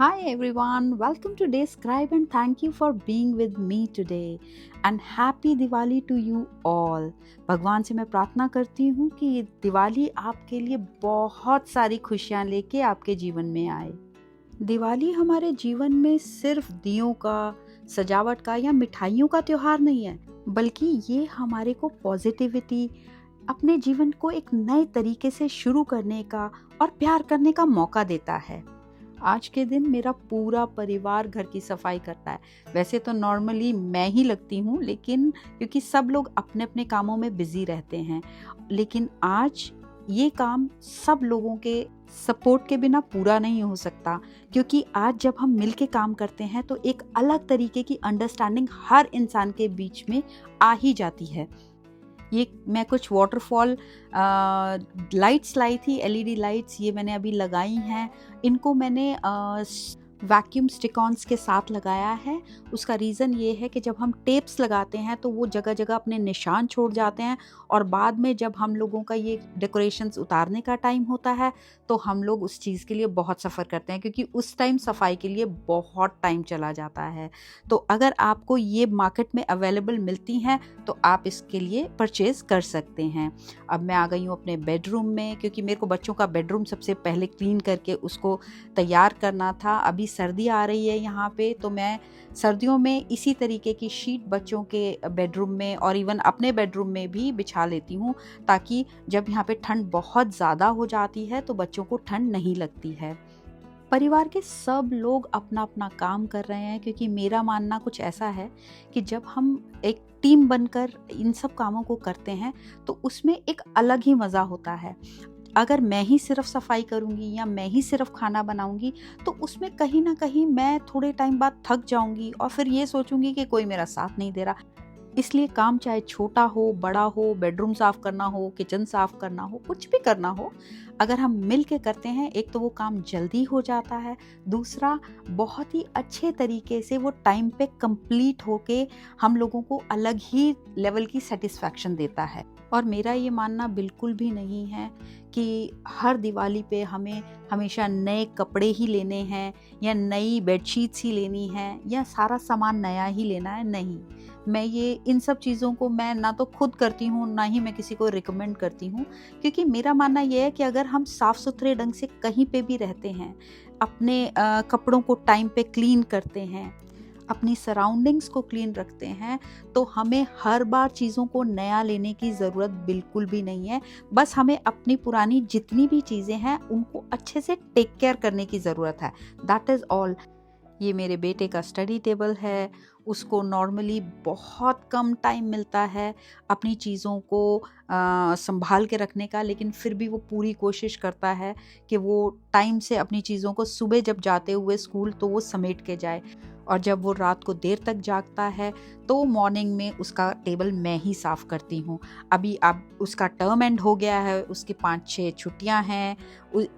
Hi everyone, welcome to Describe and thank you for being with me today and happy Diwali to you all. भगवान से मैं प्रार्थना करती हूँ कि ये दिवाली आपके लिए बहुत सारी खुशियाँ लेके आपके जीवन में आए। दिवाली हमारे जीवन में सिर्फ दियों का, सजावट का या मिठाइयों का त्योहार नहीं है, बल्कि ये हमारे को पॉजिटिविटी, अपने जीवन को एक नए तरीके से शुरू करने का और प्यार करने का मौका देता है। आज के दिन मेरा पूरा परिवार घर की सफाई करता है। वैसे तो नॉर्मली मैं ही लगती हूँ, लेकिन क्योंकि सब लोग अपने अपने कामों में बिजी रहते हैं, लेकिन आज ये काम सब लोगों के सपोर्ट के बिना पूरा नहीं हो सकता। क्योंकि आज जब हम मिल के काम करते हैं तो एक अलग तरीके की अंडरस्टैंडिंग हर इंसान के बीच में आ ही जाती है। ये मैं कुछ वाटरफॉल लाइट्स लाई थी, एलईडी लाइट्स, ये मैंने अभी लगाई हैं। इनको मैंने वैक्यूम स्टिकॉन्स के साथ लगाया है। उसका रीज़न ये है कि जब हम टेप्स लगाते हैं तो वो जगह जगह अपने निशान छोड़ जाते हैं, और बाद में जब हम लोगों का ये डेकोरेशंस उतारने का टाइम होता है तो हम लोग उस चीज़ के लिए बहुत सफ़र करते हैं, क्योंकि उस टाइम सफाई के लिए बहुत टाइम चला जाता है। तो अगर आपको ये मार्केट में अवेलेबल मिलती हैं तो आप इसके लिए परचेज़ कर सकते हैं। अब मैं आ गई हूँ अपने बेडरूम में, क्योंकि मेरे को बच्चों का बेडरूम सबसे पहले क्लीन करके उसको तैयार करना था। अभी सर्दी आ रही है यहाँ पे, तो मैं सर्दियों में इसी तरीके की शीट बच्चों के बेडरूम में और इवन अपने बेडरूम में भी बिछा लेती हूँ, ताकि जब यहाँ पे ठंड बहुत ज़्यादा हो जाती है तो बच्चों को ठंड नहीं लगती है। परिवार के सब लोग अपना अपना काम कर रहे हैं, क्योंकि मेरा मानना कुछ ऐसा है कि जब हम एक टीम बनकर इन सब कामों को करते हैं तो उसमें एक अलग ही मज़ा होता है। अगर मैं ही सिर्फ सफाई करूँगी या मैं ही सिर्फ खाना बनाऊँगी तो उसमें कहीं न कहीं मैं थोड़े टाइम बाद थक जाऊँगी और फिर ये सोचूँगी कि कोई मेरा साथ नहीं दे रहा। इसलिए काम चाहे छोटा हो, बड़ा हो, बेडरूम साफ़ करना हो, किचन साफ़ करना हो, कुछ भी करना हो, अगर हम मिल के करते हैं, एक तो वो काम जल्दी हो जाता है, दूसरा बहुत ही अच्छे तरीके से वो टाइम पे कंप्लीट होके हम लोगों को अलग ही लेवल की सैटिस्फैक्शन देता है। और मेरा ये मानना बिल्कुल भी नहीं है कि हर दिवाली पे हमें हमेशा नए कपड़े ही लेने हैं या नई बेडशीट्स ही लेनी है या सारा सामान नया ही लेना है। नहीं, मैं ये इन सब चीज़ों को मैं ना तो खुद करती हूँ, ना ही मैं किसी को रिकमेंड करती हूँ, क्योंकि मेरा मानना ये है कि अगर हम साफ़ सुथरे ढंग से कहीं पे भी रहते हैं, अपने कपड़ों को टाइम पे क्लीन करते हैं, अपनी सराउंडिंग्स को क्लीन रखते हैं, तो हमें हर बार चीज़ों को नया लेने की ज़रूरत बिल्कुल भी नहीं है। बस हमें अपनी पुरानी जितनी भी चीज़ें हैं उनको अच्छे से टेक केयर करने की ज़रूरत है। That is all. ये मेरे बेटे का स्टडी टेबल है। उसको नॉर्मली बहुत कम टाइम मिलता है अपनी चीज़ों को संभाल के रखने का, लेकिन फिर भी वो पूरी कोशिश करता है कि वो टाइम से अपनी चीज़ों को सुबह जब जाते हुए स्कूल तो वो समेट के जाए, और जब वो रात को देर तक जागता है तो मॉर्निंग में उसका टेबल मैं ही साफ़ करती हूँ। अभी अब उसका टर्म एंड हो गया है, उसकी 5-6 छुट्टियाँ हैं।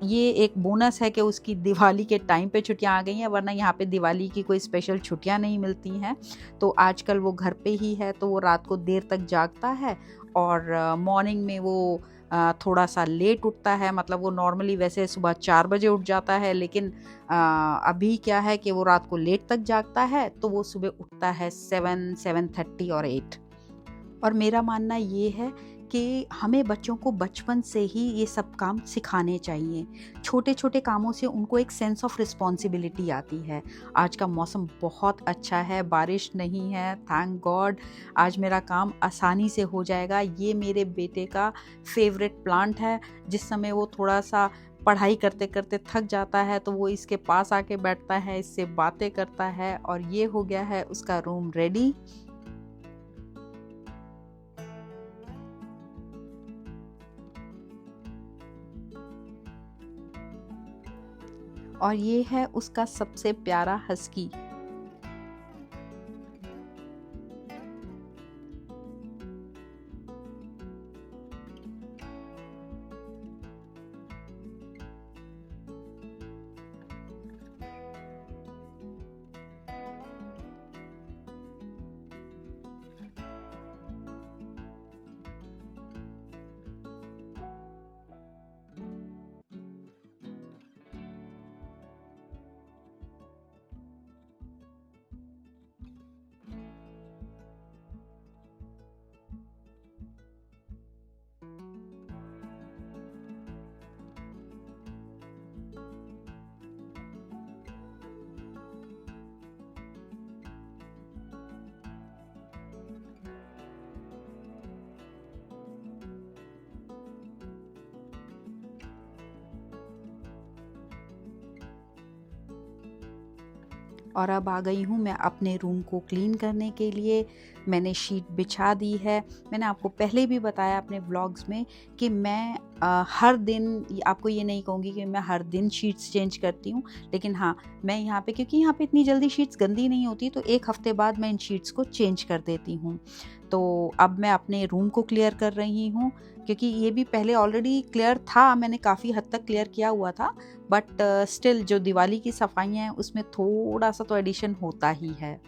ये एक बोनस है कि उसकी दिवाली के टाइम पे छुट्टियाँ आ गई हैं, वरना यहाँ पे दिवाली की कोई स्पेशल छुट्टियाँ नहीं मिलती हैं। तो आजकल वो घर पे ही है, तो वो रात को देर तक जागता है और मॉर्निंग में वो थोड़ा-सा लेट उठता है। मतलब वो नॉर्मली वैसे सुबह 4 बजे उठ जाता है, लेकिन अभी क्या है कि वो रात को लेट तक जागता है, तो वो सुबह उठता है 7, 7:30 और 8। और मेरा मानना ये है कि हमें बच्चों को बचपन से ही ये सब काम सिखाने चाहिए। छोटे-छोटे कामों से उनको एक सेंस ऑफ रिस्पॉन्सिबिलिटी आती है। आज का मौसम बहुत अच्छा है, बारिश नहीं है, थैंक गॉड। आज मेरा काम आसानी से हो जाएगा। ये मेरे बेटे का फ़ेवरेट प्लांट है। जिस समय वो थोड़ा-सा पढ़ाई करते-करते थक जाता है तो वो इसके पास आके बैठता है, इससे बातें करता है, और ये हो गया है उसका रूम रेडी। और ये है उसका सबसे प्यारा हस्की। और अब आ गई हूँ मैं अपने रूम को क्लीन करने के लिए। मैंने शीट बिछा दी है। मैंने आपको पहले भी बताया अपने व्लॉग्स में कि मैं हर दिन, आपको ये नहीं कहूँगी कि मैं हर दिन शीट्स चेंज करती हूँ, लेकिन हाँ, मैं यहाँ पे, क्योंकि यहाँ पे इतनी जल्दी शीट्स गंदी नहीं होती, तो 1 हफ्ते बाद मैं इन शीट्स को चेंज कर देती हूँ। तो अब मैं अपने रूम को क्लियर कर रही हूँ, क्योंकि ये भी पहले ऑलरेडी क्लियर था, मैंने काफ़ी हद तक क्लियर किया हुआ था, बट स्टिल जो दिवाली की सफाइयाँ हैं उसमें थोड़ा सा तो एडिशन होता ही है।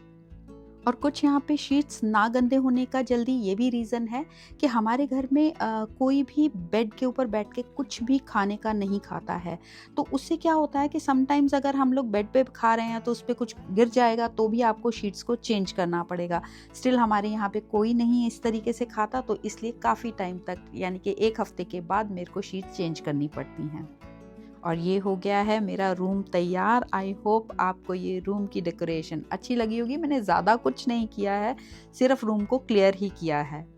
और कुछ यहाँ पे शीट्स ना गंदे होने का जल्दी ये भी रीज़न है कि हमारे घर में कोई भी बेड के ऊपर बैठ के कुछ भी खाने का नहीं खाता है। तो उससे क्या होता है कि समटाइम्स अगर हम लोग बेड पे खा रहे हैं तो उस पे कुछ गिर जाएगा, तो भी आपको शीट्स को चेंज करना पड़ेगा। स्टिल हमारे यहाँ पे कोई नहीं इस तरीके से खाता, तो इसलिए काफ़ी टाइम तक, यानी कि 1 हफ्ते के बाद मेरे को शीट्स चेंज करनी पड़ती हैं। और ये हो गया है मेरा रूम तैयार। आई होप आपको ये रूम की डेकोरेशन अच्छी लगी होगी। मैंने ज़्यादा कुछ नहीं किया है, सिर्फ रूम को क्लियर ही किया है।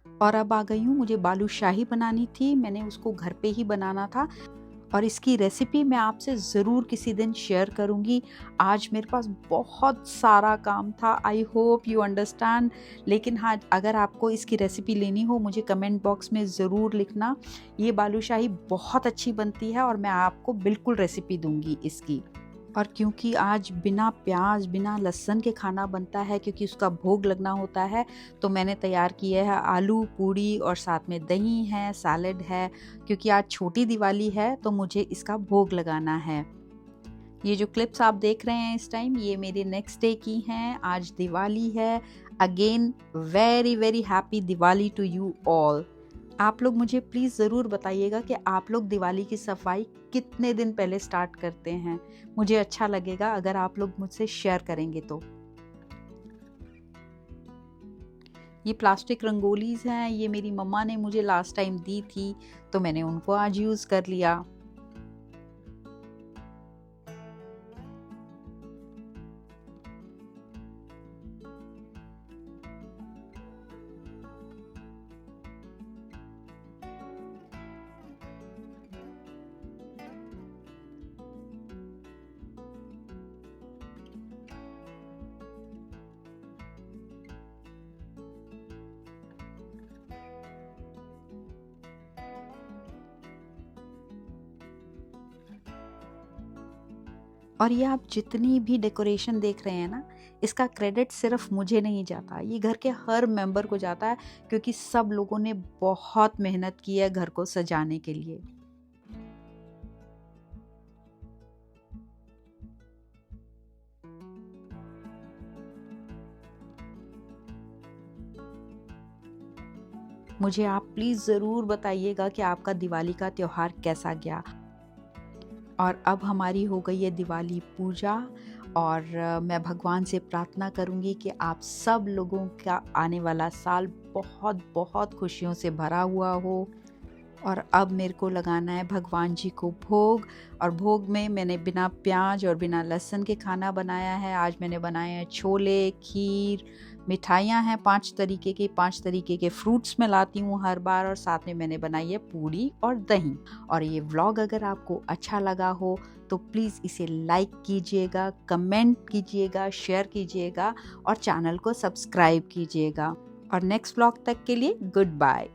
और अब आ गई हूँ, मुझे बालूशाही बनानी थी, मैंने उसको घर पे ही बनाना था, और इसकी रेसिपी मैं आपसे ज़रूर किसी दिन शेयर करूँगी। आज मेरे पास बहुत सारा काम था, आई होप यू अंडरस्टैंड। लेकिन हाँ, अगर आपको इसकी रेसिपी लेनी हो मुझे कमेंट बॉक्स में ज़रूर लिखना। ये बालूशाही बहुत अच्छी बनती है और मैं आपको बिल्कुल रेसिपी दूँगी इसकी। और क्योंकि आज बिना प्याज बिना लहसुन के खाना बनता है, क्योंकि उसका भोग लगना होता है, तो मैंने तैयार किया है आलू पूड़ी और साथ में दही है, सैलेड है। क्योंकि आज छोटी दिवाली है तो मुझे इसका भोग लगाना है। ये जो क्लिप्स आप देख रहे हैं इस टाइम, ये मेरे नेक्स्ट डे की हैं। आज दिवाली है। Again very very happy Diwali to you all. आप लोग मुझे प्लीज़ ज़रूर बताइएगा कि आप लोग दिवाली की सफाई कितने दिन पहले स्टार्ट करते हैं। मुझे अच्छा लगेगा अगर आप लोग मुझसे शेयर करेंगे तो। ये प्लास्टिक रंगोलीज़ हैं, ये मेरी मम्मा ने मुझे लास्ट टाइम दी थी, तो मैंने उनको आज यूज़ कर लिया। और ये आप जितनी भी डेकोरेशन देख रहे हैं ना, इसका क्रेडिट सिर्फ मुझे नहीं जाता, ये घर के हर मेंबर को जाता है, क्योंकि सब लोगों ने बहुत मेहनत की है घर को सजाने के लिए। मुझे आप प्लीज़ ज़रूर बताइएगा कि आपका दिवाली का त्योहार कैसा गया। और अब हमारी हो गई है दिवाली पूजा, और मैं भगवान से प्रार्थना करूंगी कि आप सब लोगों का आने वाला साल बहुत बहुत खुशियों से भरा हुआ हो। और अब मेरे को लगाना है भगवान जी को भोग, और भोग में मैंने बिना प्याज और बिना लहसुन के खाना बनाया है। आज मैंने बनाए हैं छोले, खीर, मिठाइयाँ हैं 5 तरीके की, 5 तरीके के फ्रूट्स मैं लाती हूँ हर बार, और साथ में मैंने बनाई है पूड़ी और दही। और ये व्लॉग अगर आपको अच्छा लगा हो तो प्लीज़ इसे लाइक कीजिएगा, कमेंट कीजिएगा, शेयर कीजिएगा और चैनल को सब्सक्राइब कीजिएगा। और नेक्स्ट व्लॉग तक के लिए गुड बाय।